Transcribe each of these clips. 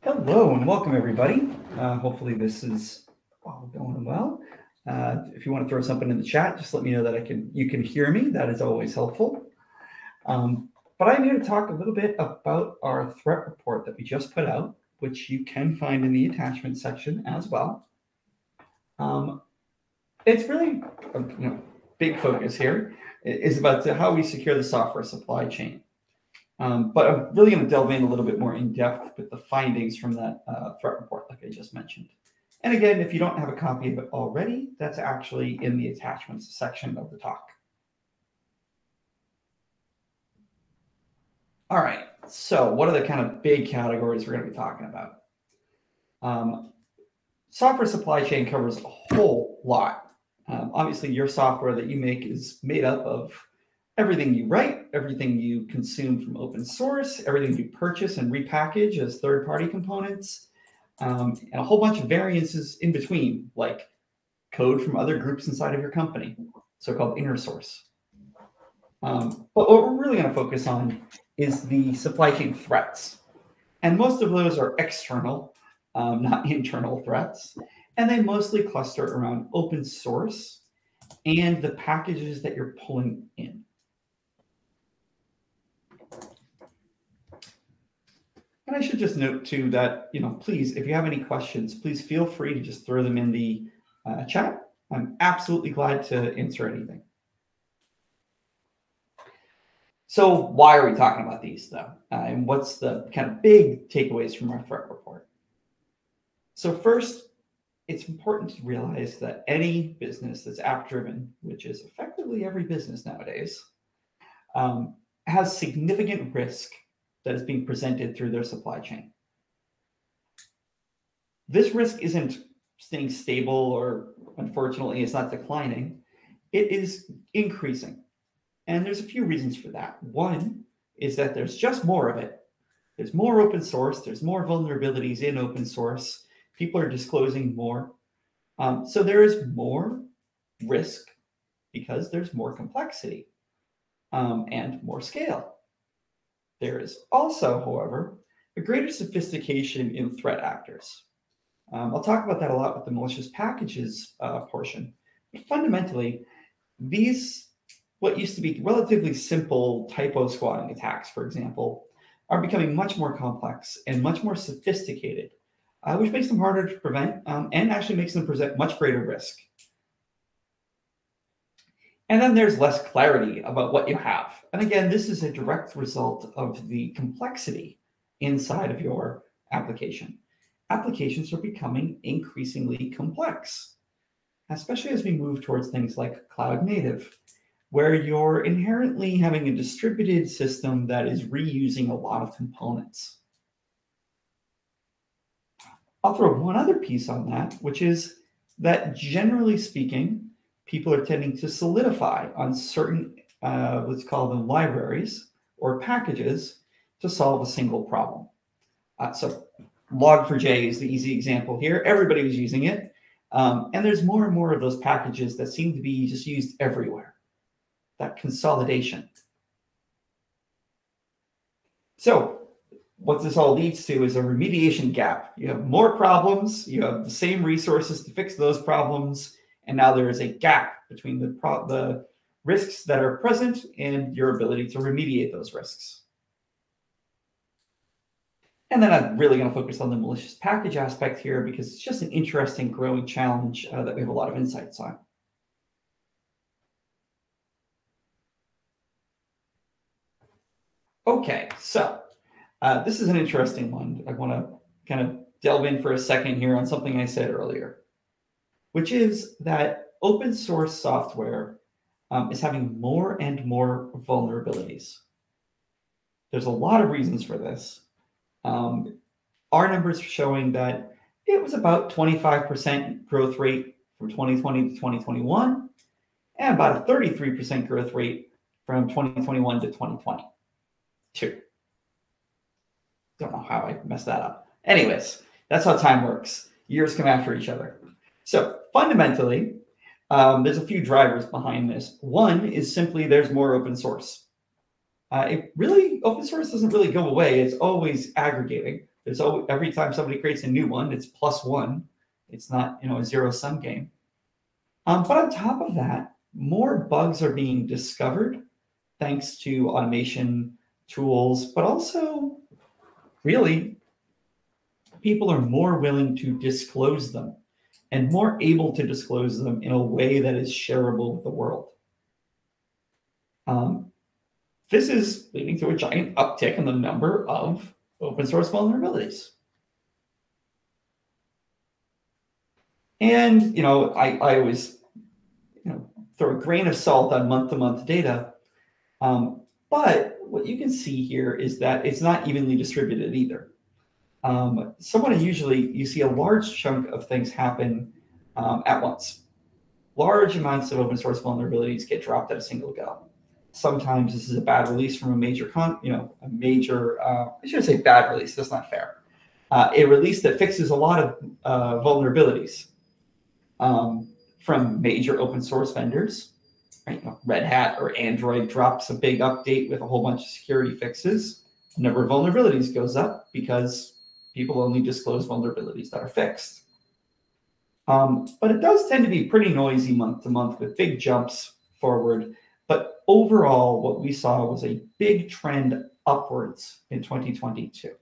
Hello and welcome everybody. Hopefully this is all going well. If you want to throw something in the chat, just let me know that you can hear me. That is always helpful. But I'm here to talk a little bit about our threat report that we just put out, which you can find in the attachment section as well. It's really big focus here is about how we secure the software supply chain. But I'm really going to delve in a little bit more in depth with the findings from that threat report, like I just mentioned. And again, if you don't have a copy of it already, that's actually in the attachments section of the talk. All right, so what are the kind of big categories we're going to be talking about? Software supply chain covers a whole lot. Obviously, your software that you make is made up of everything you write, everything you consume from open source, everything you purchase and repackage as third-party components, and a whole bunch of variances in between, like code from other groups inside of your company, so-called inner source. But what we're really going to focus on is the supply chain threats. And most of those are external, not internal threats. And they mostly cluster around open source and the packages that you're pulling in. And I should just note too that, please, if you have any questions, please feel free to just throw them in the chat. I'm absolutely glad to answer anything. So why are we talking about these though? And what's the kind of big takeaways from our threat report? So first, it's important to realize that any business that's app-driven, which is effectively every business nowadays, has significant risk that is being presented through their supply chain. This risk isn't staying stable, or unfortunately, it's not declining. It is increasing. And there's a few reasons for that. One is that there's just more of it. There's more open source. There's more vulnerabilities in open source. People are disclosing more. So there is more risk because there's more complexity and more scale. There is also, however, a greater sophistication in threat actors. I'll talk about that a lot with the malicious packages portion. But fundamentally, these, what used to be relatively simple typo squatting attacks, for example, are becoming much more complex and much more sophisticated, which makes them harder to prevent and actually makes them present much greater risk. And then there's less clarity about what you have. And again, this is a direct result of the complexity inside of your application. Applications are becoming increasingly complex, especially as we move towards things like cloud native, where you're inherently having a distributed system that is reusing a lot of components. I'll throw one other piece on that, which is that generally speaking, people are tending to solidify on certain, let's call them libraries or packages to solve a single problem. So log4j is the easy example here. Everybody was using it. And there's more and more of those packages that seem to be just used everywhere. That consolidation. So what this all leads to is a remediation gap. You have more problems, you have the same resources to fix those problems, and now there is a gap between the risks that are present and your ability to remediate those risks. And then I'm really going to focus on the malicious package aspect here because it's just an interesting growing challenge that we have a lot of insights on. Okay, so this is an interesting one. I want to kind of delve in for a second here on something I said earlier, which is that open source software is having more and more vulnerabilities. There's a lot of reasons for this. Our numbers are showing that it was about 25% growth rate from 2020 to 2021, and about a 33% growth rate from 2021 to 2022. Don't know how I messed that up. Anyways, that's how time works. Years come after each other. So fundamentally, there's a few drivers behind this. One is simply there's more open source. Open source doesn't really go away. It's always aggregating. There's always, every time somebody creates a new one, it's +1. It's not, a zero-sum game. But on top of that, more bugs are being discovered thanks to automation tools, but also really people are more willing to disclose them and more able to disclose them in a way that is shareable with the world. This is leading to a giant uptick in the number of open source vulnerabilities. And, I always, throw a grain of salt on month-to-month data. But what you can see here is that it's not evenly distributed either. Usually you see a large chunk of things happen at once. Large amounts of open source vulnerabilities get dropped at a single go. Sometimes this is a bad release from a major, I shouldn't say bad release, that's not fair. A release that fixes a lot of vulnerabilities from major open source vendors. Right? Red Hat or Android drops a big update with a whole bunch of security fixes. The number of vulnerabilities goes up because people only disclose vulnerabilities that are fixed. But it does tend to be pretty noisy month to month with big jumps forward. But overall, what we saw was a big trend upwards in 2022.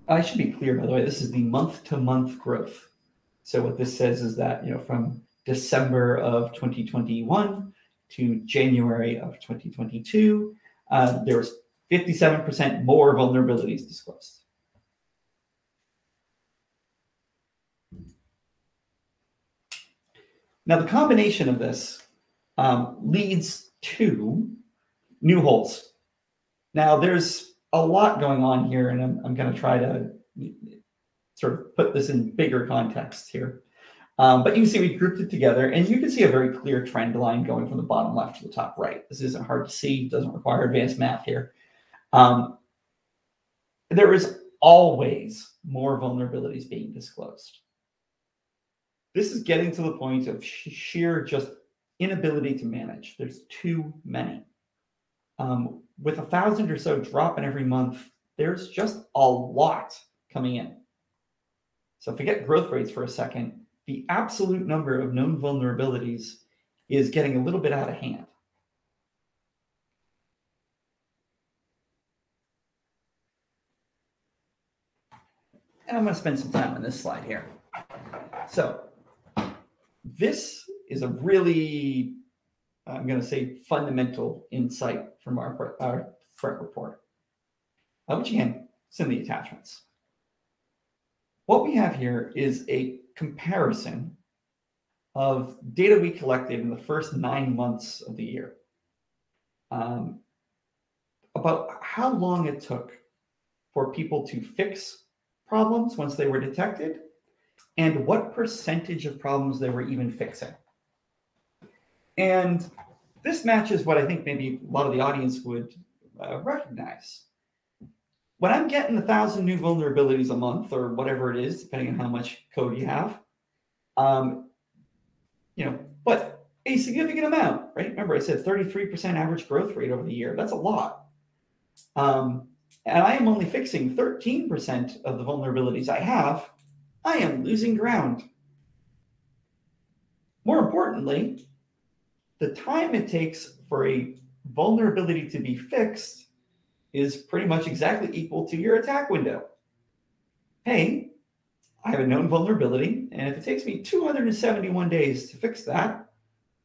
I should be clear, by the way, this is the month-to-month growth. So what this says is that, from December of 2021 to January of 2022, there was 57% more vulnerabilities disclosed. Now, the combination of this leads to new holes. Now, there's a lot going on here, and I'm going to try to sort of put this in bigger context here. But you can see we grouped it together, and you can see a very clear trend line going from the bottom left to the top right. This isn't hard to see. It doesn't require advanced math here. There is always more vulnerabilities being disclosed. This is getting to the point of sheer just inability to manage. There's too many. With 1,000 or so dropping every month, there's just a lot coming in. So forget growth rates for a second. The absolute number of known vulnerabilities is getting a little bit out of hand. And I'm going to spend some time on this slide here. So this is a really, I'm going to say, fundamental insight from our threat report, which again, it's in the attachments. What we have here is a comparison of data we collected in the first 9 months of the year, about how long it took for people to fix problems once they were detected, and what percentage of problems they were even fixing. And this matches what I think maybe a lot of the audience would recognize. When I'm getting 1,000 new vulnerabilities a month, or whatever it is, depending on how much code you have, but a significant amount, right? Remember, I said 33% average growth rate over the year. That's a lot. And I am only fixing 13% of the vulnerabilities I have. I am losing ground. More importantly, the time it takes for a vulnerability to be fixed is pretty much exactly equal to your attack window. Hey, I have a known vulnerability, and if it takes me 271 days to fix that,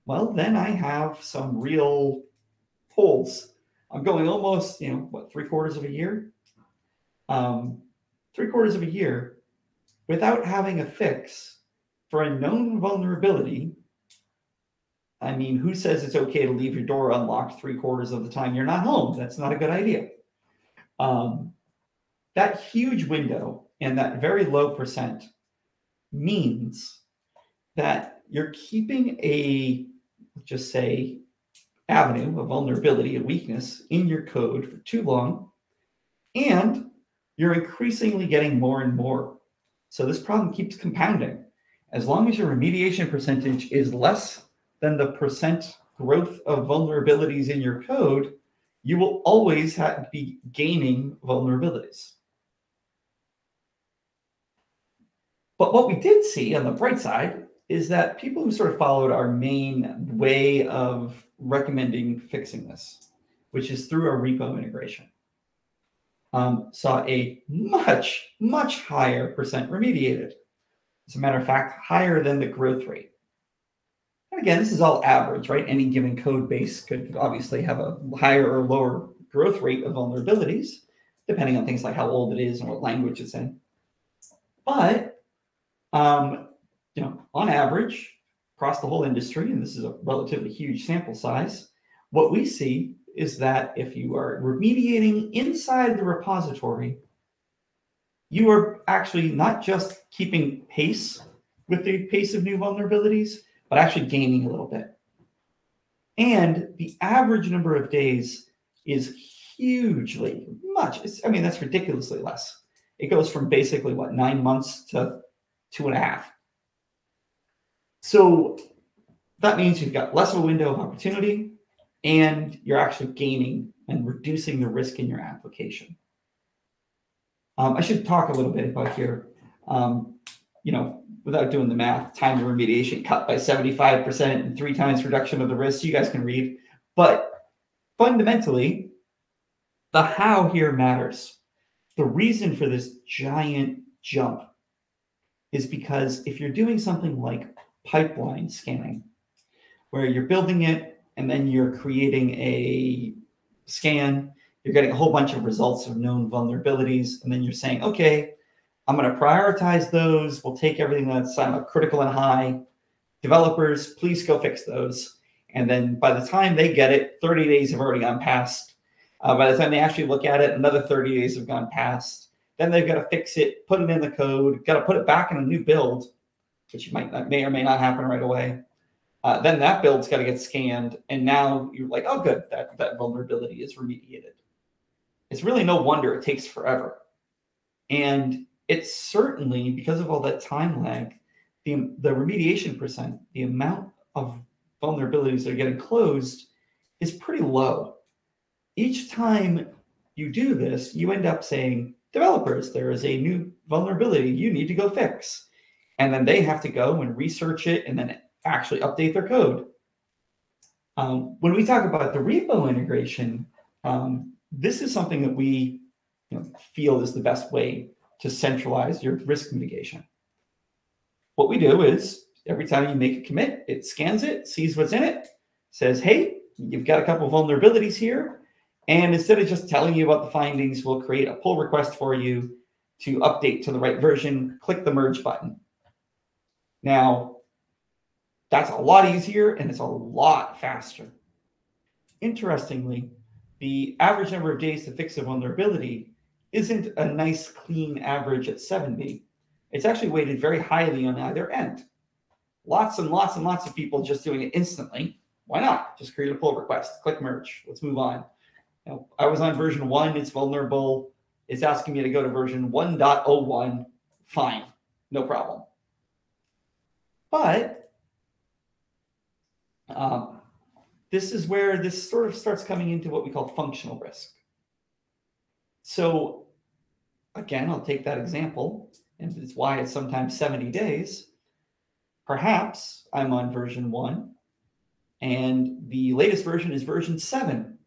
well, then I have some real holes. I'm going almost, 3/4 of a year? 3/4 of a year without having a fix for a known vulnerability. I mean, who says it's okay to leave your door unlocked 3/4 of the time you're not home? That's not a good idea. That huge window and that very low percent means that you're keeping a, just say, avenue, a vulnerability, a weakness in your code for too long, and you're increasingly getting more and more. So this problem keeps compounding. As long as your remediation percentage is less than the percent growth of vulnerabilities in your code, you will always have to be gaining vulnerabilities. But what we did see on the bright side is that people who sort of followed our main way of recommending fixing this, which is through a repo integration, saw a much, much higher percent remediated. As a matter of fact, higher than the growth rate. And again, this is all average, right? Any given code base could obviously have a higher or lower growth rate of vulnerabilities, depending on things like how old it is and what language it's in. But, on average, across the whole industry, and this is a relatively huge sample size, what we see is that if you are remediating inside the repository, you are actually not just keeping pace with the pace of new vulnerabilities, but actually gaining a little bit. And the average number of days is hugely that's ridiculously less. It goes from basically, 9 months to 2.5. So that means you've got less of a window of opportunity, and you're actually gaining and reducing the risk in your application. I should talk a little bit about here, without doing the math, time to remediation cut by 75% and 3 times reduction of the risk. You guys can read. But fundamentally, the how here matters. The reason for this giant jump is because if you're doing something like pipeline scanning, where you're building it and then you're creating a scan, you're getting a whole bunch of results of known vulnerabilities, and then you're saying, okay, I'm going to prioritize those. We'll take everything that's critical and high. Developers, please go fix those. And then by the time they get it, 30 days have already gone past. By the time they actually look at it, another 30 days have gone past. Then they've got to fix it, put it in the code, got to put it back in a new build, which may or may not happen right away. Then that build's got to get scanned. And now you're like, oh, good, that vulnerability is remediated. It's really no wonder it takes forever. And it's certainly, because of all that time lag, the remediation percent, the amount of vulnerabilities that are getting closed is pretty low. Each time you do this, you end up saying, developers, there is a new vulnerability you need to go fix. And then they have to go and research it and then actually update their code. When we talk about the repo integration, this is something that we feel is the best way to centralize your risk mitigation. What we do is every time you make a commit, it scans it, sees what's in it, says, hey, you've got a couple of vulnerabilities here. And instead of just telling you about the findings, we'll create a pull request for you to update to the right version. Click the merge button. Now, that's a lot easier and it's a lot faster. Interestingly, the average number of days to fix a vulnerability isn't a nice, clean average at 70. It's actually weighted very highly on either end. Lots and lots and lots of people just doing it instantly. Why not? Just create a pull request, click merge, let's move on. I was on version 1, it's vulnerable. It's asking me to go to version 1.01. Fine, no problem. But this is where this sort of starts coming into what we call functional risk. So again, I'll take that example, and it's why it's sometimes 70 days. Perhaps I'm on version 1, and the latest version is version 7.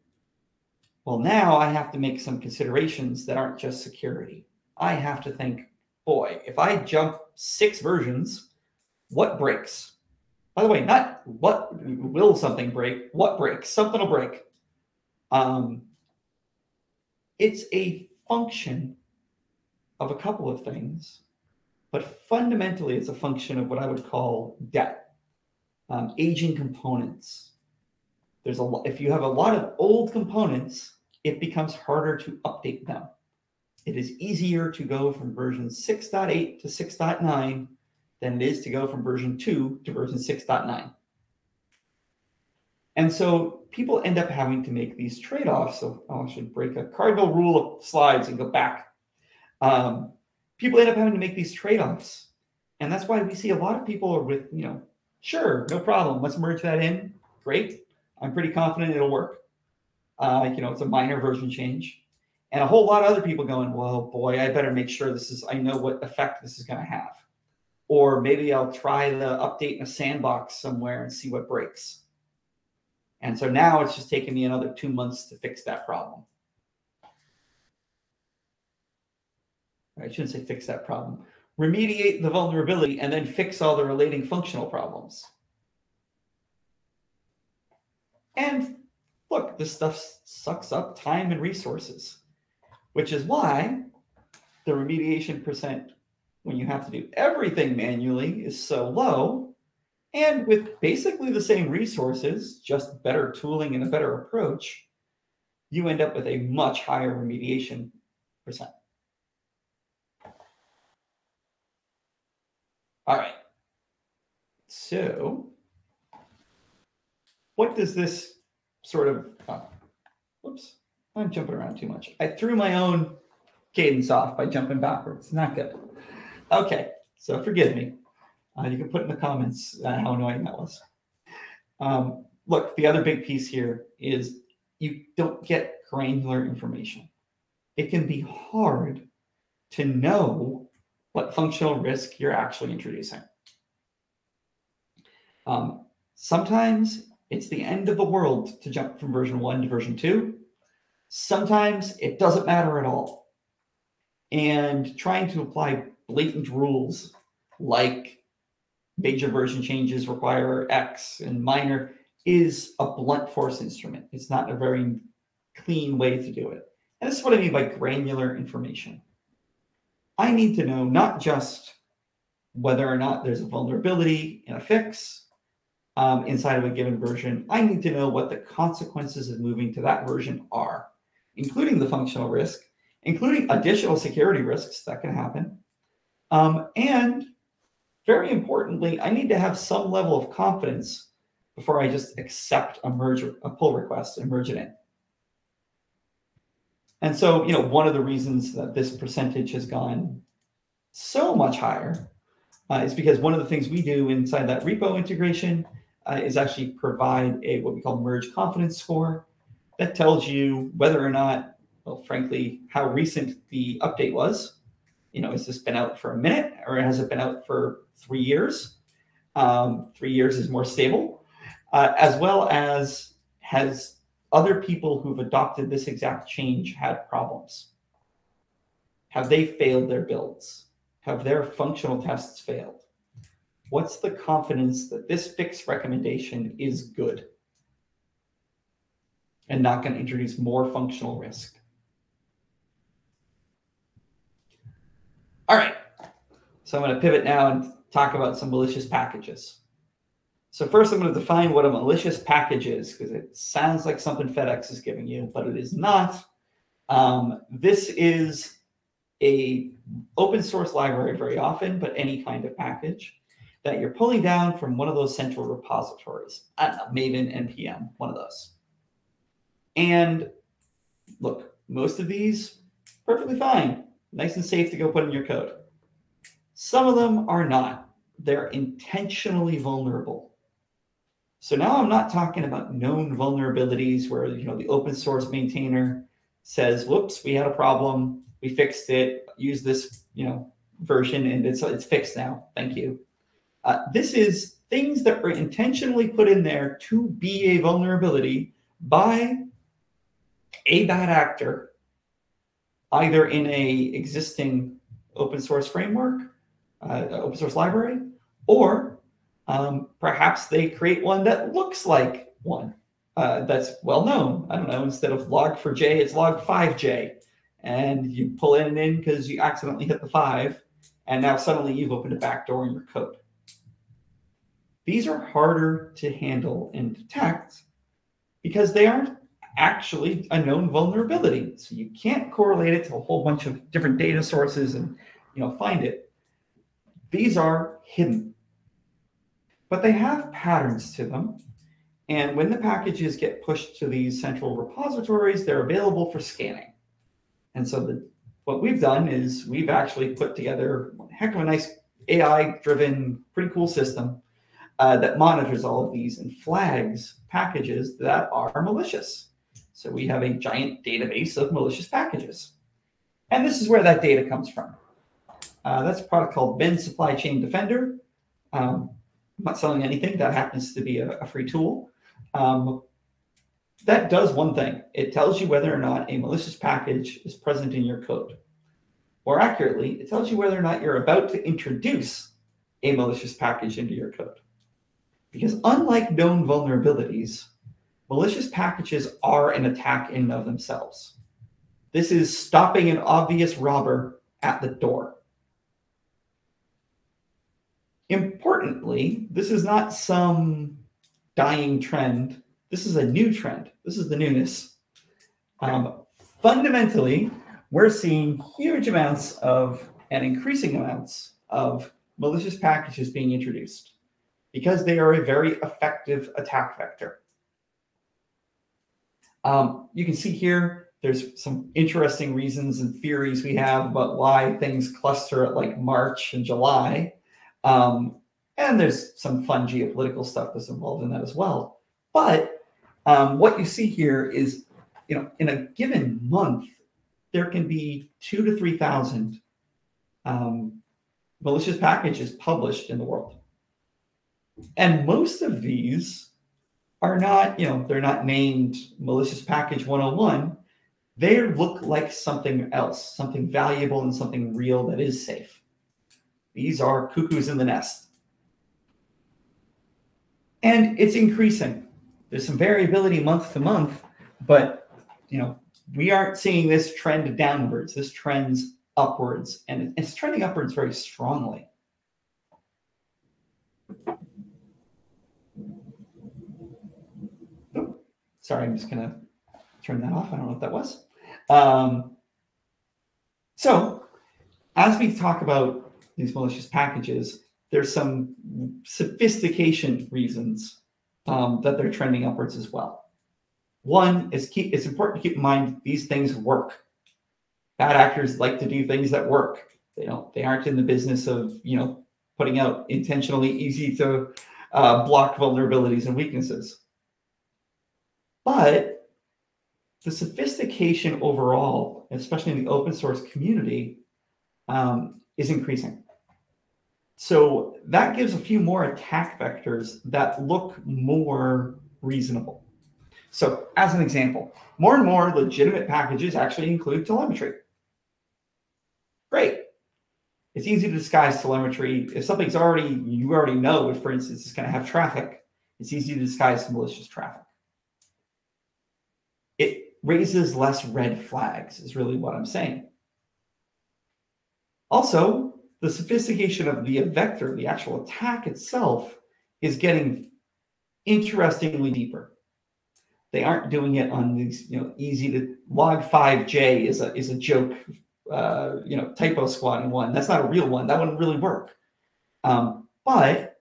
Well, now I have to make some considerations that aren't just security. I have to think, boy, if I jump 6 versions, what breaks? By the way, not what will something break, what breaks? Something will break. It's a function of a couple of things, but fundamentally it's a function of what I would call debt, aging components. If you have a lot of old components, it becomes harder to update them. It is easier to go from version 6.8 to 6.9 than it is to go from version 2 to version 6.9. And so people end up having to make these trade-offs. So I should break a cardinal rule of slides and go back. People end up having to make these trade-offs. And that's why we see a lot of people are with, sure, no problem. Let's merge that in. Great. I'm pretty confident it'll work. It's a minor version change. And a whole lot of other people going, well, boy, I better make sure I know what effect this is going to have. Or maybe I'll try the update in a sandbox somewhere and see what breaks. And so now it's just taking me another 2 months to fix that problem. I shouldn't say fix that problem. Remediate the vulnerability and then fix all the relating functional problems. And look, this stuff sucks up time and resources, which is why the remediation percent when you have to do everything manually is so low. And with basically the same resources, just better tooling and a better approach, you end up with a much higher remediation percent. All right. So what does this sort of, whoops, I'm jumping around too much. I threw my own cadence off by jumping backwards. Not good. Okay, so forgive me. You can put in the comments how annoying that was. Look, the other big piece here is you don't get granular information. It can be hard to know what functional risk you're actually introducing. Sometimes it's the end of the world to jump from version 1 to version 2. Sometimes it doesn't matter at all. And trying to apply blatant rules like major version changes require X and minor is a blunt force instrument. It's not a very clean way to do it. And this is what I mean by granular information. I need to know not just whether or not there's a vulnerability in a fix inside of a given version. I need to know what the consequences of moving to that version are, including the functional risk, including additional security risks that can happen. And very importantly, I need to have some level of confidence before I just accept a pull request and merge it in. And so, one of the reasons that this percentage has gone so much higher is because one of the things we do inside that repo integration is actually provide what we call merge confidence score that tells you whether or not, well, frankly, how recent the update was. Has this been out for a minute or has it been out for 3 years? 3 years is more stable, as well as has other people who've adopted this exact change had problems? Have they failed their builds? Have their functional tests failed? What's the confidence that this fix recommendation is good and not going to introduce more functional risk? All right, so I'm going to pivot now and talk about some malicious packages. So first, I'm going to define what a malicious package is, because it sounds like something FedEx is giving you, but it is not. This is a open source library very often, but any kind of package that you're pulling down from one of those central repositories. I don't know, Maven, NPM, one of those. And look, most of these, perfectly fine. Nice and safe to go put in your code. Some of them are not. They're intentionally vulnerable. So now I'm not talking about known vulnerabilities where the open source maintainer says, whoops, we had a problem, we fixed it, use this version, and it's fixed now. Thank you. This is things that were intentionally put in there to be a vulnerability by a bad actor, either in a existing open source framework, open source library, or perhaps they create one that looks like one that's well known. I don't know, instead of log4j, it's log5j. And you pull it in because you accidentally hit the 5, and now suddenly you've opened a backdoor in your code. These are harder to handle and detect because they aren't actually a known vulnerability. So you can't correlate it to a whole bunch of different data sources and find it. These are hidden, but they have patterns to them. And when the packages get pushed to these central repositories, they're available for scanning. And so what we've done is we've actually put together a heck of a nice AI-driven, pretty cool system that monitors all of these and flags packages that are malicious. So we have a giant database of malicious packages. And this is where that data comes from. That's a product called Bin Supply Chain Defender. I'm not selling anything. That happens to be a free tool. That does one thing. It tells you whether or not a malicious package is present in your code. More accurately, it tells you whether or not you're about to introduce a malicious package into your code. Because unlike known vulnerabilities, malicious packages are an attack in and of themselves. This is stopping an obvious robber at the door. Importantly, this is not some dying trend. This is a new trend. This is the newness. Fundamentally, we're seeing huge amounts of and increasing amounts of malicious packages being introduced because they are a very effective attack vector. You can see here, there's some interesting reasons and theories we have about why things cluster at like March and July. And there's some fun geopolitical stuff that's involved in that as well. But what you see here is, in a given month, there can be 2,000 to 3,000 malicious packages published in the world. And most of these are not, they're not named malicious package 101. They look like something else, something valuable and something real that is safe. These are cuckoos in the nest. And it's increasing. There's some variability month to month, but we aren't seeing this trend downwards. This trends upwards, and it's trending upwards very strongly. Oh, sorry, I'm just going to turn that off. I don't know what that was. So as we talk about these malicious packages, there's some sophistication reasons that they're trending upwards as well. One is it's important to keep in mind these things work. Bad actors like to do things that work. They aren't in the business of putting out intentionally easy to block vulnerabilities and weaknesses. But the sophistication overall, especially in the open source community, is increasing. So that gives a few more attack vectors that look more reasonable. So as an example, more and more legitimate packages actually include telemetry. Great. It's easy to disguise telemetry. If something's you already know, if, for instance, it's going to have traffic, it's easy to disguise malicious traffic. It raises less red flags, is really what I'm saying. Also, the sophistication of the vector, the actual attack itself, is getting interestingly deeper. They aren't doing it on these, easy to log5j is a joke, typo squatting one. That's not a real one. That wouldn't really work. But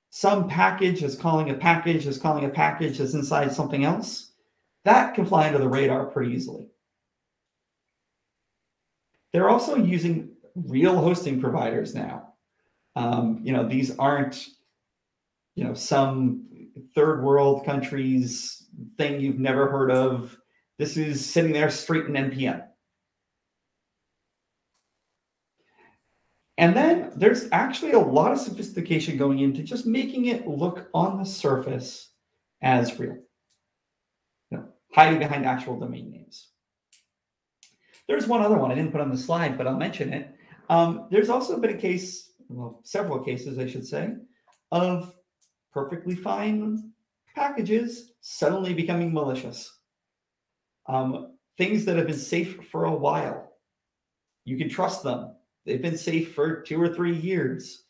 some package is calling a package that's inside something else. That can fly under the radar pretty easily. They're also using real hosting providers now. These aren't, some third world countries thing you've never heard of. This is sitting there straight in NPM. And then there's actually a lot of sophistication going into just making it look on the surface as real, hiding behind actual domain names. There's one other one I didn't put on the slide, but I'll mention it. There's also been a case, several cases, I should say, of perfectly fine packages suddenly becoming malicious. Things that have been safe for a while. You can trust them. They've been safe for 2 or 3 years.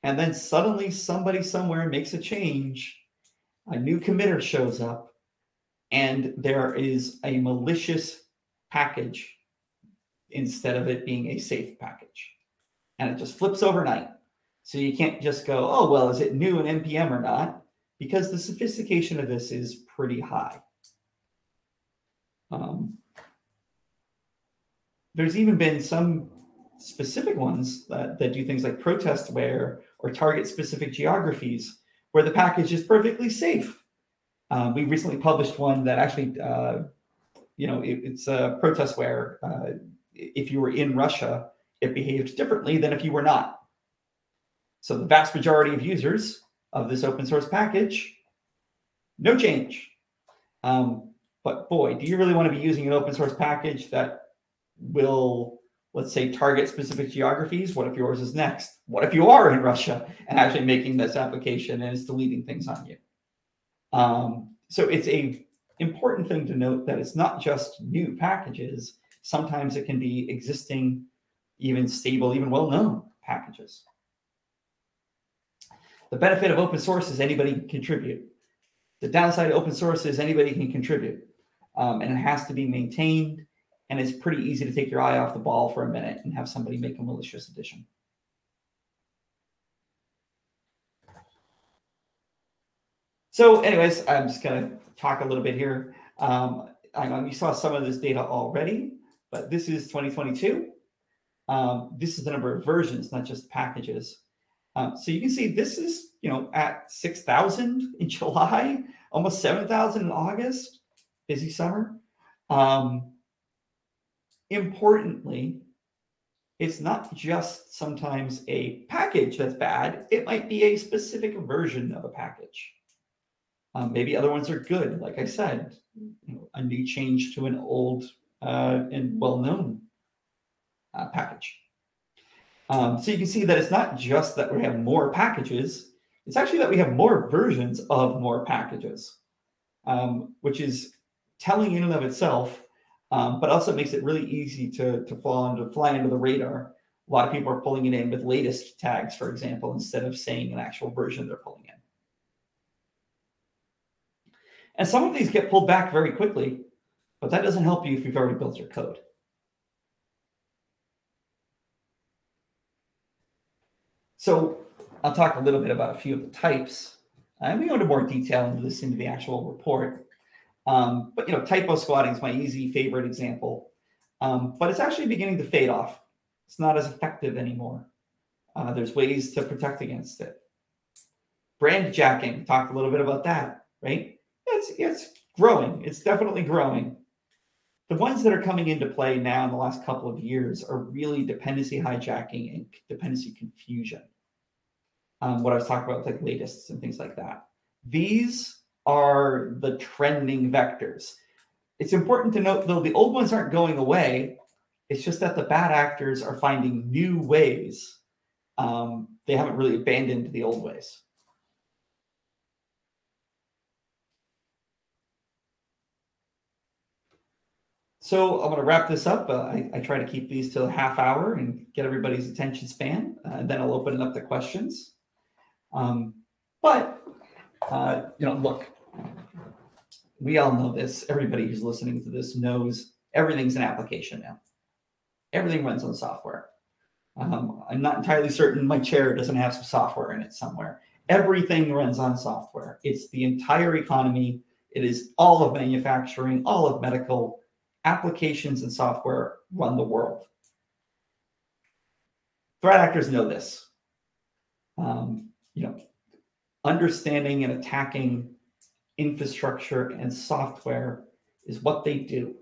And then suddenly somebody somewhere makes a change. A new committer shows up. And there is a malicious package instead of it being a safe package. And it just flips overnight. So you can't just go, oh, well, is it new in NPM or not? Because the sophistication of this is pretty high. There's even been some specific ones that do things like protestware or target specific geographies where the package is perfectly safe. We recently published one that actually, it's a protestware. If you were in Russia, it behaved differently than if you were not. So the vast majority of users of this open source package, no change. But boy, do you really want to be using an open source package that will, let's say, target specific geographies? What if yours is next? What if you are in Russia and actually making this application and it's deleting things on you? So it's a important thing to note that it's not just new packages. Sometimes it can be existing, even stable, even well-known packages. The benefit of open source is anybody can contribute. The downside of open source is anybody can contribute, and it has to be maintained, and it's pretty easy to take your eye off the ball for a minute and have somebody make a malicious addition. So anyways, I'm just going to talk a little bit here. I know you saw some of this data already, but this is 2022. This is the number of versions, not just packages. So you can see this is, at 6,000 in July, almost 7,000 in August, busy summer. Importantly, it's not just sometimes a package that's bad. It might be a specific version of a package. Maybe other ones are good. Like I said, a new change to an old and well-known package. So you can see that it's not just that we have more packages. It's actually that we have more versions of more packages, which is telling in and of itself, but also makes it really easy to fly under the radar. A lot of people are pulling it in with latest tags, for example, instead of saying an actual version they're pulling in. And some of these get pulled back very quickly, but that doesn't help you if you've already built your code. So I'll talk a little bit about a few of the types. And we go into more detail into this into the actual report. But typo squatting is my easy favorite example. But it's actually beginning to fade off. It's not as effective anymore. There's ways to protect against it. Brand jacking, talked a little bit about that, right? It's growing. It's definitely growing. The ones that are coming into play now in the last couple of years are really dependency hijacking and dependency confusion. What I was talking about, like latest and things like that. These are the trending vectors. It's important to note, though, the old ones aren't going away. It's just that the bad actors are finding new ways. They haven't really abandoned the old ways. So I'm going to wrap this up. I try to keep these to a half hour and get everybody's attention span. And then I'll open it up to questions. Look, we all know this. Everybody who's listening to this knows everything's an application now. Everything runs on software. I'm not entirely certain my chair doesn't have some software in it somewhere. Everything runs on software. It's the entire economy. It is all of manufacturing, all of medical. Applications and software run the world. Threat actors know this. Understanding and attacking infrastructure and software is what they do.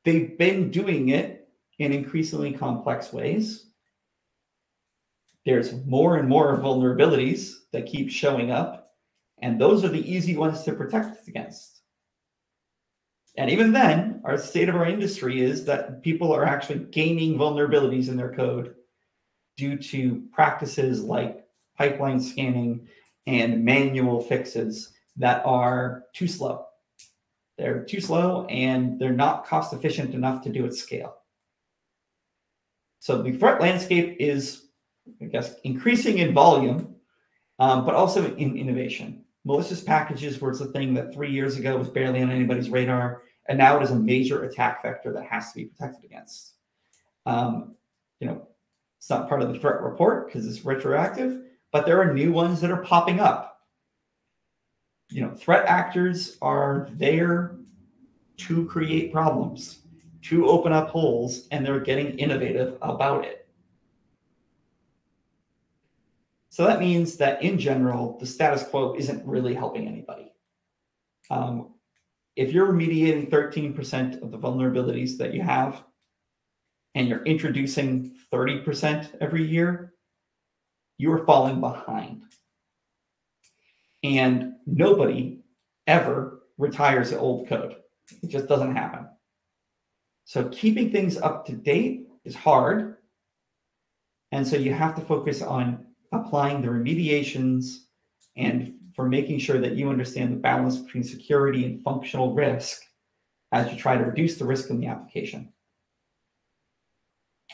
They've been doing it in increasingly complex ways. There's more and more vulnerabilities that keep showing up, and those are the easy ones to protect against. And even then, our state of our industry is that people are actually gaining vulnerabilities in their code due to practices like pipeline scanning and manual fixes that are too slow. They're too slow and they're not cost efficient enough to do at scale. So the threat landscape is, I guess, increasing in volume, but also in innovation. Malicious packages was a thing that 3 years ago was barely on anybody's radar, and now it is a major attack vector that has to be protected against. It's not part of the threat report because it's retroactive, but there are new ones that are popping up. Threat actors are there to create problems, to open up holes, and they're getting innovative about it. So that means that in general, the status quo isn't really helping anybody. If you're remediating 13% of the vulnerabilities that you have, and you're introducing 30% every year, you are falling behind. And nobody ever retires the old code. It just doesn't happen. So keeping things up to date is hard. And so you have to focus on applying the remediations and for making sure that you understand the balance between security and functional risk as you try to reduce the risk in the application.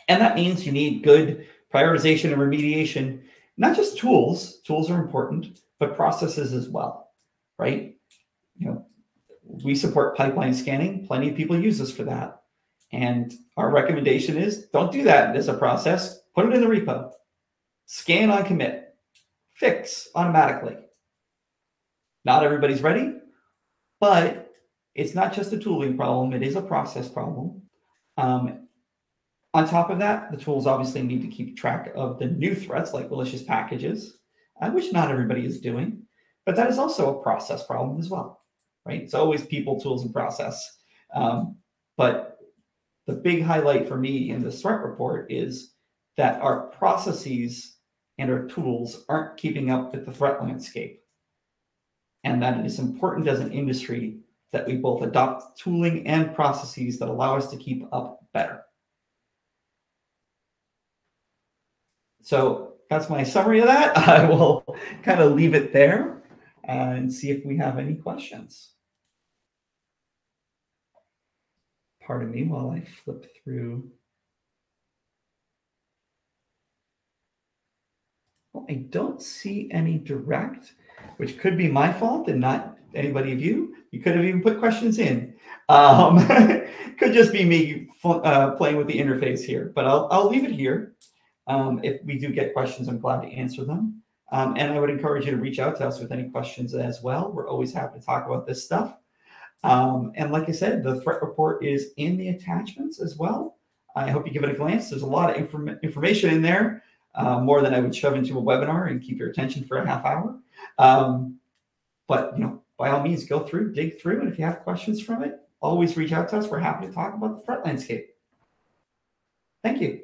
And that means you need good prioritization and remediation, not just tools. Tools are important, but processes as well, right? We support pipeline scanning. Plenty of people use us for that. And our recommendation is don't do that as a process. Put it in the repo. Scan on commit. Fix automatically. Not everybody's ready, but it's not just a tooling problem. It is a process problem. On top of that, the tools obviously need to keep track of the new threats like malicious packages, which not everybody is doing, but that is also a process problem as well, right? It's always people, tools, and process. But the big highlight for me in this threat report is that our processes and our tools aren't keeping up with the threat landscape, and that it is important as an industry that we both adopt tooling and processes that allow us to keep up better. So that's my summary of that. I will kind of leave it there and see if we have any questions. Pardon me while I flip through. Well, I don't see any direct, which could be my fault and not anybody of you. You could have even put questions in. Could just be me playing with the interface here, but I'll leave it here. If we do get questions, I'm glad to answer them. And I would encourage you to reach out to us with any questions as well. We're always happy to talk about this stuff. And like I said, the threat report is in the attachments as well. I hope you give it a glance. There's a lot of information in there, more than I would shove into a webinar and keep your attention for a half hour. But by all means, go through, dig through, and if you have questions from it, always reach out to us. We're happy to talk about the threat landscape. Thank you.